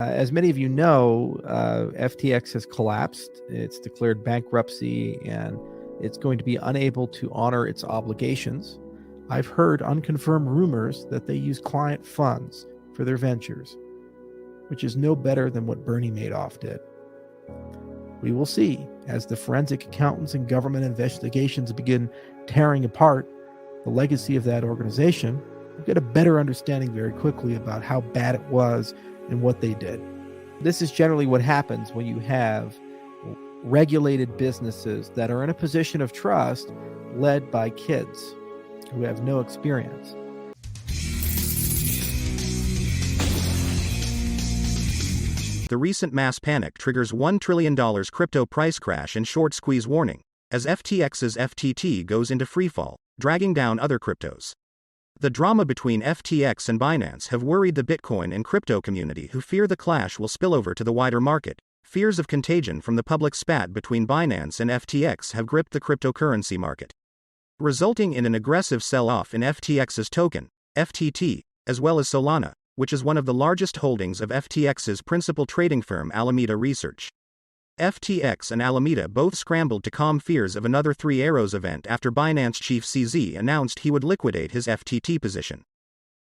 As many of you know, FTX has collapsed. It's declared bankruptcy and it's going to be unable to honor its obligations. I've heard unconfirmed rumors that they use client funds for their ventures, which is no better than what Bernie Madoff did. We will see as the forensic accountants and government investigations begin tearing apart the legacy of that organization. We'll get a better understanding very quickly about how bad it was and what they did. This is generally what happens when you have regulated businesses that are in a position of trust led by kids who have no experience. The recent mass panic triggers $1 trillion crypto price crash and short squeeze warning, as FTX's FTT goes into freefall, dragging down other cryptos. The drama between FTX and Binance have worried the Bitcoin and crypto community, who fear the clash will spill over to the wider market. Fears of contagion from the public spat between Binance and FTX have gripped the cryptocurrency market, resulting in an aggressive sell-off in FTX's token, FTT, as well as Solana, which is one of the largest holdings of FTX's principal trading firm Alameda Research. FTX and Alameda both scrambled to calm fears of another Three Arrows event after Binance chief CZ announced he would liquidate his FTT position.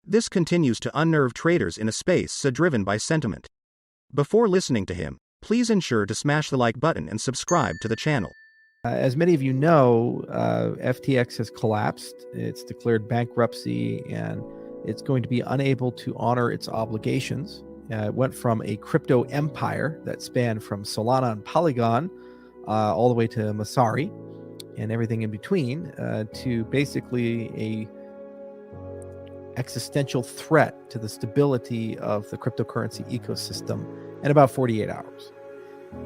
This continues to unnerve traders in a space so driven by sentiment. Before listening to him, please ensure to smash the like button and subscribe to the channel. As many of you know, FTX has collapsed. It's declared bankruptcy and it's going to be unable to honor its obligations. It went from a crypto empire that spanned from Solana and Polygon all the way to Masari and everything in between to basically a existential threat to the stability of the cryptocurrency ecosystem in about 48 hours.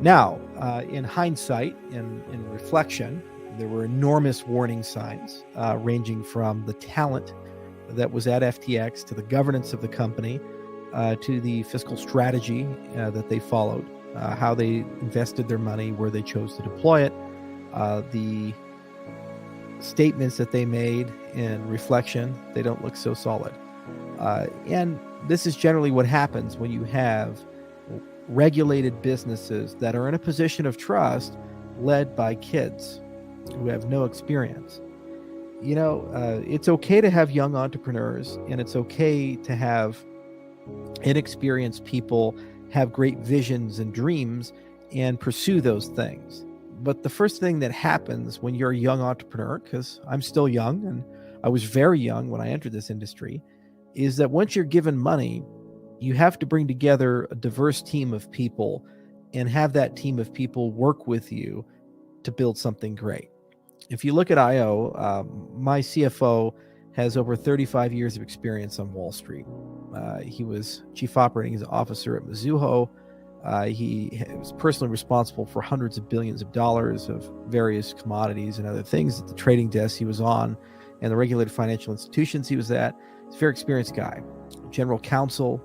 Now, in hindsight, in reflection, there were enormous warning signs ranging from the talent that was at FTX to the governance of the company to the fiscal strategy that they followed, how they invested their money, where they chose to deploy it, the statements that they made in reflection, they don't look so solid. And this is generally what happens when you have regulated businesses that are in a position of trust led by kids who have no experience. You know, it's okay to have young entrepreneurs, and it's okay to have inexperienced people have great visions and dreams and pursue those things. But the first thing that happens when you're a young entrepreneur, because I'm still young and I was very young when I entered this industry, is that once you're given money, you have to bring together a diverse team of people and have that team of people work with you to build something great. If you look at IO, my CFO has over 35 years of experience on Wall Street. He was chief operating officer at Mizuho. He was personally responsible for hundreds of billions of dollars of various commodities and other things at the trading desk he was on and the regulated financial institutions he was at. He's a very experienced guy. General counsel,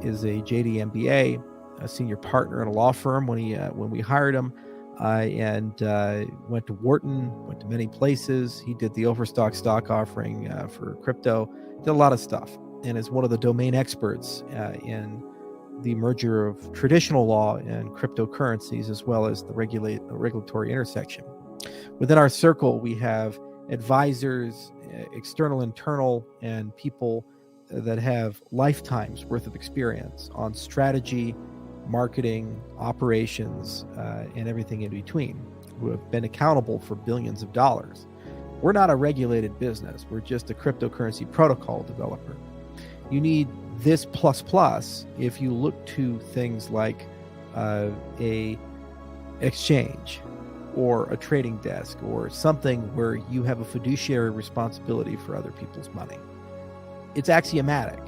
is a JD MBA, a senior partner at a law firm when we hired him. And went to Wharton, went to many places. He did the Overstock stock offering for crypto, did a lot of stuff, and is one of the domain experts in the merger of traditional law and cryptocurrencies, as well as the regulatory intersection. Within our circle, we have advisors, external, internal, and people that have lifetimes worth of experience on strategy, marketing, operations, and everything in between, who have been accountable for billions of dollars. We're not a regulated business. We're just a cryptocurrency protocol developer. You need this plus if you look to things like a exchange or a trading desk or something where you have a fiduciary responsibility for other people's money. It's axiomatic,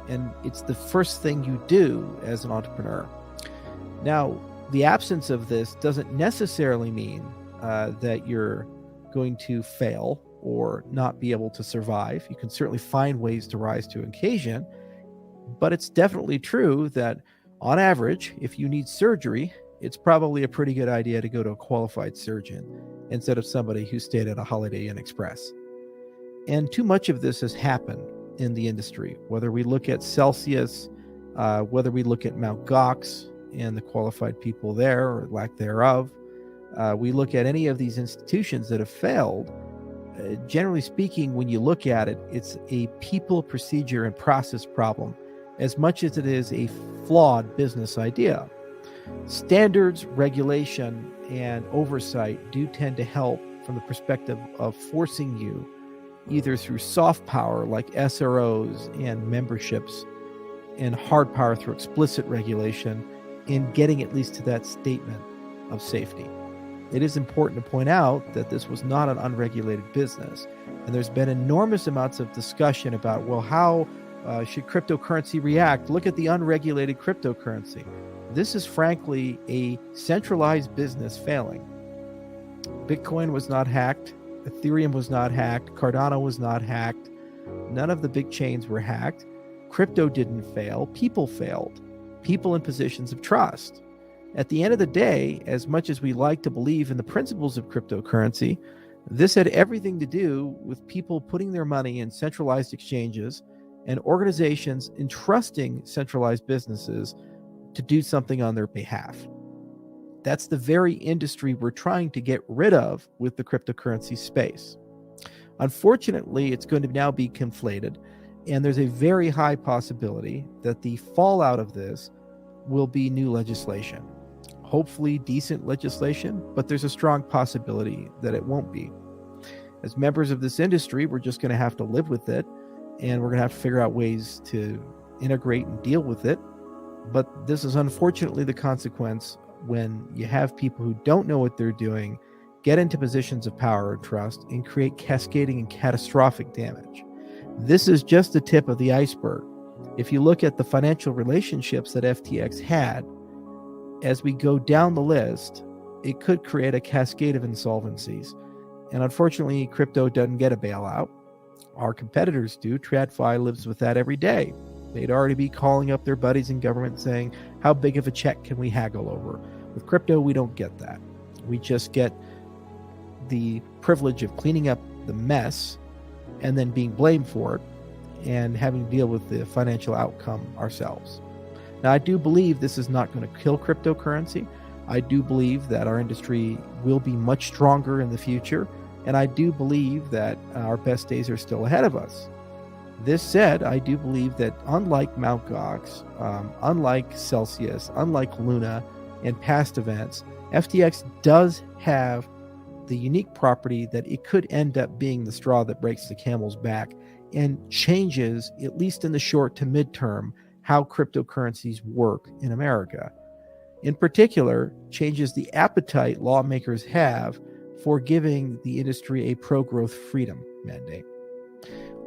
and it's the first thing you do as an entrepreneur. Now, the absence of this doesn't necessarily mean that you're going to fail or not be able to survive. You can certainly find ways to rise to an occasion, but it's definitely true that on average, if you need surgery, it's probably a pretty good idea to go to a qualified surgeon instead of somebody who stayed at a Holiday Inn Express. And too much of this has happened in the industry, whether we look at Celsius, whether we look at Mt. Gox and the qualified people there or lack thereof, we look at any of these institutions that have failed. Generally speaking, when you look at it, it's a people, procedure, and process problem as much as it is a flawed business idea. Standards, regulation, and oversight do tend to help from the perspective of forcing you, either through soft power like SROs and memberships, and hard power through explicit regulation, in getting at least to that statement of safety. It is important to point out that this was not an unregulated business, and there's been enormous amounts of discussion about, well, how should cryptocurrency react? Look at the unregulated cryptocurrency. This is frankly a centralized business failing. Bitcoin was not hacked. Ethereum was not hacked. Cardano was not hacked. None of the big chains were hacked. Crypto didn't fail. People failed. People in positions of trust. At the end of the day, as much as we like to believe in the principles of cryptocurrency, this had everything to do with people putting their money in centralized exchanges and organizations entrusting centralized businesses to do something on their behalf. That's the very industry we're trying to get rid of with the cryptocurrency space. Unfortunately, it's going to now be conflated, and there's a very high possibility that the fallout of this will be new legislation. Hopefully decent legislation, but there's a strong possibility that it won't be. As members of this industry, we're just going to have to live with it, and we're going to have to figure out ways to integrate and deal with it. But this is unfortunately the consequence when you have people who don't know what they're doing get into positions of power and trust and create cascading and catastrophic damage. This is just the tip of the iceberg. If you look at the financial relationships that FTX had, as we go down the list, it could create a cascade of insolvencies. And unfortunately, crypto doesn't get a bailout. Our competitors do. TradFi lives with that every day. They'd already be calling up their buddies in government saying, how big of a check can we haggle over? With crypto, we don't get that. We just get the privilege of cleaning up the mess and then being blamed for it and having to deal with the financial outcome ourselves. Now, I do believe this is not going to kill cryptocurrency. I do believe that our industry will be much stronger in the future, and I do believe that our best days are still ahead of us. This said, I do believe that unlike Mt. Gox, unlike Celsius, unlike Luna, and past events, FTX does have the unique property that it could end up being the straw that breaks the camel's back and changes, at least in the short to midterm, how cryptocurrencies work in America. In particular, changes the appetite lawmakers have for giving the industry a pro-growth freedom mandate.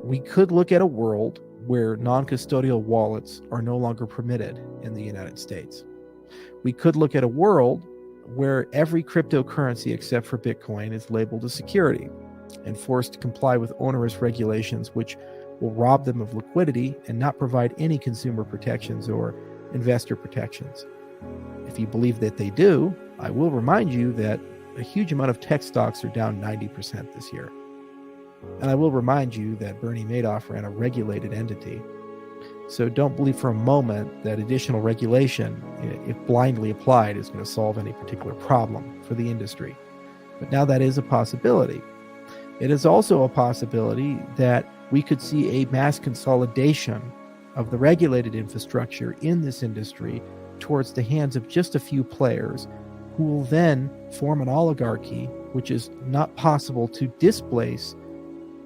We could look at a world where non-custodial wallets are no longer permitted in the United States. We could look at a world where every cryptocurrency except for Bitcoin is labeled a security and forced to comply with onerous regulations which will rob them of liquidity and not provide any consumer protections or investor protections. If you believe that they do, I will remind you that a huge amount of tech stocks are down 90% this year. And I will remind you that Bernie Madoff ran a regulated entity. So don't believe for a moment that additional regulation, if blindly applied, is going to solve any particular problem for the industry. But now that is a possibility. It is also a possibility that we could see a mass consolidation of the regulated infrastructure in this industry towards the hands of just a few players who will then form an oligarchy, which is not possible to displace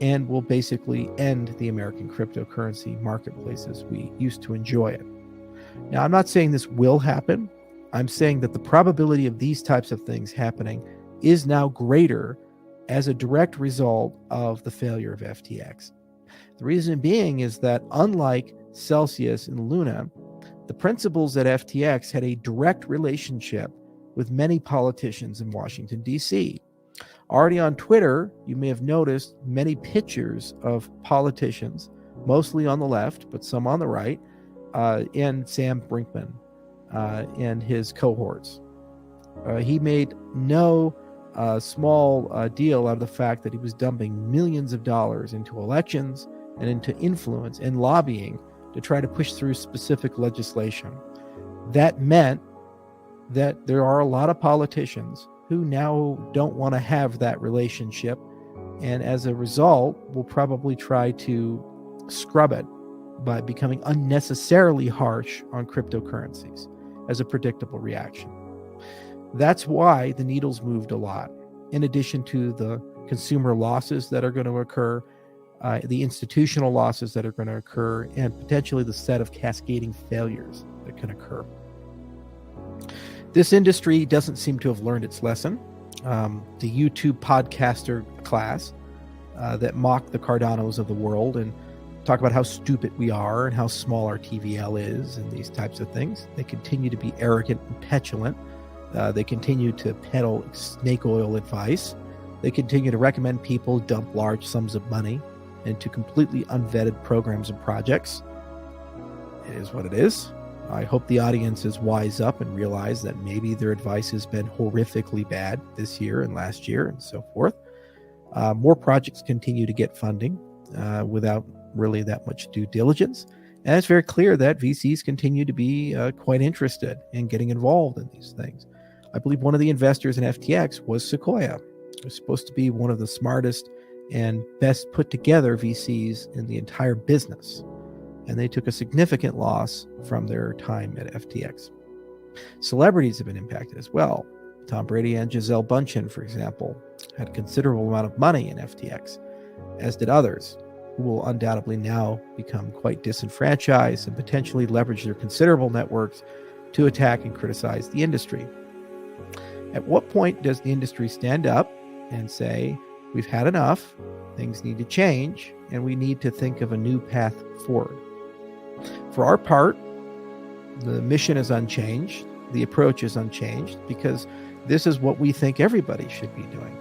and will basically end the American cryptocurrency marketplace as we used to enjoy it. Now, I'm not saying this will happen. I'm saying that the probability of these types of things happening is now greater as a direct result of the failure of FTX. The reason being is that unlike Celsius and Luna, the principals at FTX had a direct relationship with many politicians in Washington, D.C. Already on Twitter, you may have noticed many pictures of politicians, mostly on the left, but some on the right, and Sam Brinkman and his cohorts. He made no small deal out of the fact that he was dumping millions of dollars into elections and into influence and lobbying to try to push through specific legislation. That meant that there are a lot of politicians who now don't want to have that relationship, and as a result will probably try to scrub it by becoming unnecessarily harsh on cryptocurrencies as a predictable reaction. That's why the needle's moved a lot. In addition to the consumer losses that are going to occur, the institutional losses that are going to occur, and potentially the set of cascading failures that can occur. This industry doesn't seem to have learned its lesson. The YouTube podcaster class that mock the Cardanos of the world and talk about how stupid we are and how small our TVL is and these types of things. They continue to be arrogant and petulant. They continue to peddle snake oil advice. They continue to recommend people dump large sums of money into completely unvetted programs and projects. It is what it is. I hope the audiences wise up and realize that maybe their advice has been horrifically bad this year and last year and so forth. More projects continue to get funding without really that much due diligence. And it's very clear that VCs continue to be quite interested in getting involved in these things. I believe one of the investors in FTX was Sequoia. It was supposed to be one of the smartest and best put together VCs in the entire business. And they took a significant loss from their time at FTX. Celebrities have been impacted as well. Tom Brady and Gisele Bündchen, for example, had a considerable amount of money in FTX, as did others, who will undoubtedly now become quite disenfranchised and potentially leverage their considerable networks to attack and criticize the industry. At what point does the industry stand up and say, we've had enough, things need to change, and we need to think of a new path forward? For our part, the mission is unchanged, the approach is unchanged, because this is what we think everybody should be doing.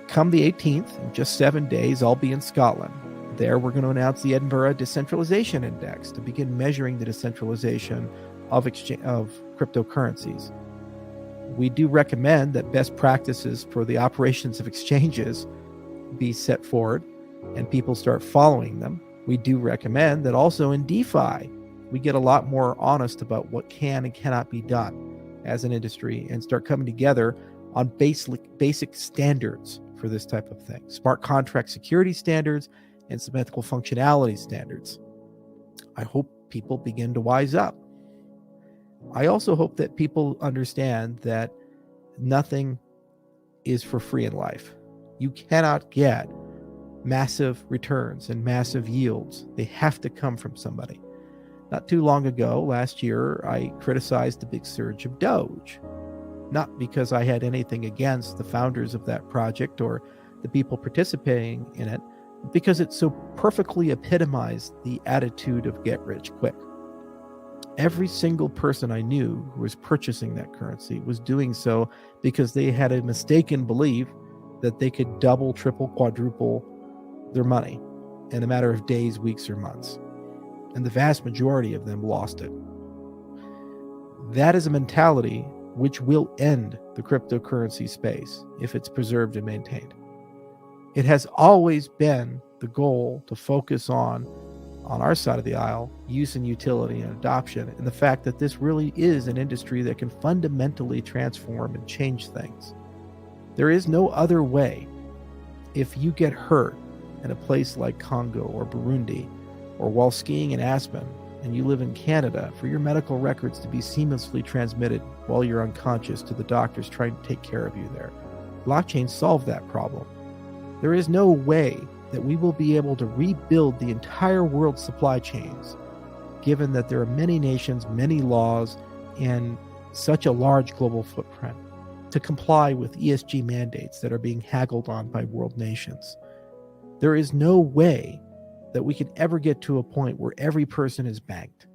Come the 18th, in just 7 days, I'll be in Scotland. There, we're going to announce the Edinburgh Decentralization Index to begin measuring the decentralization of cryptocurrencies. We do recommend that best practices for the operations of exchanges be set forward and people start following them. We do recommend that also in DeFi, we get a lot more honest about what can and cannot be done as an industry and start coming together on basic standards for this type of thing. Smart contract security standards and symmetrical functionality standards. I hope people begin to wise up. I also hope that people understand that nothing is for free in life. You cannot get massive returns and massive yields. They have to come from somebody. Not too long ago, last year, I criticized the big surge of Doge. Not because I had anything against the founders of that project or the people participating in it, but because it so perfectly epitomized the attitude of get rich quick. Every single person I knew who was purchasing that currency was doing so because they had a mistaken belief that they could double, triple, quadruple their money in a matter of days, weeks, or months. And the vast majority of them lost it. That is a mentality which will end the cryptocurrency space if it's preserved and maintained. It has always been the goal to focus on our side of the aisle, use and utility and adoption, and the fact that this really is an industry that can fundamentally transform and change things. There is no other way. If you get hurt in a place like Congo or Burundi, or while skiing in Aspen, and you live in Canada, for your medical records to be seamlessly transmitted while you're unconscious to the doctors trying to take care of you there. Blockchain solved that problem. There is no way that we will be able to rebuild the entire world's supply chains, given that there are many nations, many laws, and such a large global footprint to comply with ESG mandates that are being haggled on by world nations. There is no way that we can ever get to a point where every person is banked.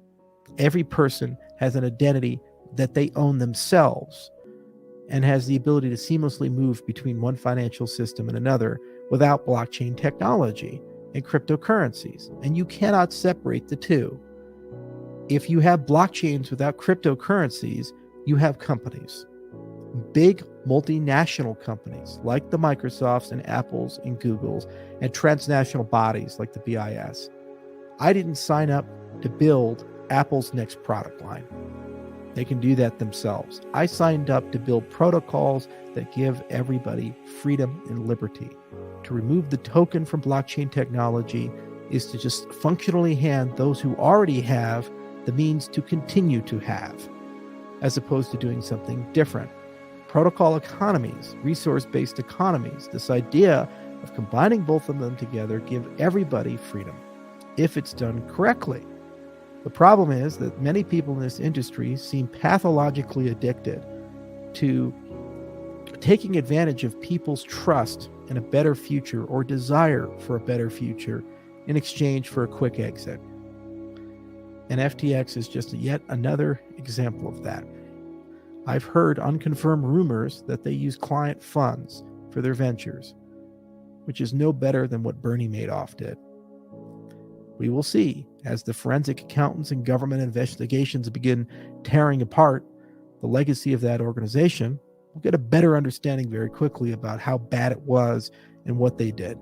Every person has an identity that they own themselves and has the ability to seamlessly move between one financial system and another without blockchain technology and cryptocurrencies. And you cannot separate the two. If you have blockchains without cryptocurrencies, you have companies. Big multinational companies like the Microsofts and Apples and Googles and transnational bodies like the BIS. I didn't sign up to build Apple's next product line. They can do that themselves. I signed up to build protocols that give everybody freedom and liberty. To remove the token from blockchain technology is to just functionally hand those who already have the means to continue to have, as opposed to doing something different. Protocol economies, resource-based economies, this idea of combining both of them together give everybody freedom, if it's done correctly. The problem is that many people in this industry seem pathologically addicted to taking advantage of people's trust in a better future or desire for a better future in exchange for a quick exit. And FTX is just yet another example of that. I've heard unconfirmed rumors that they use client funds for their ventures, which is no better than what Bernie Madoff did. We will see as the forensic accountants and government investigations begin tearing apart the legacy of that organization. We'll get a better understanding very quickly about how bad it was and what they did.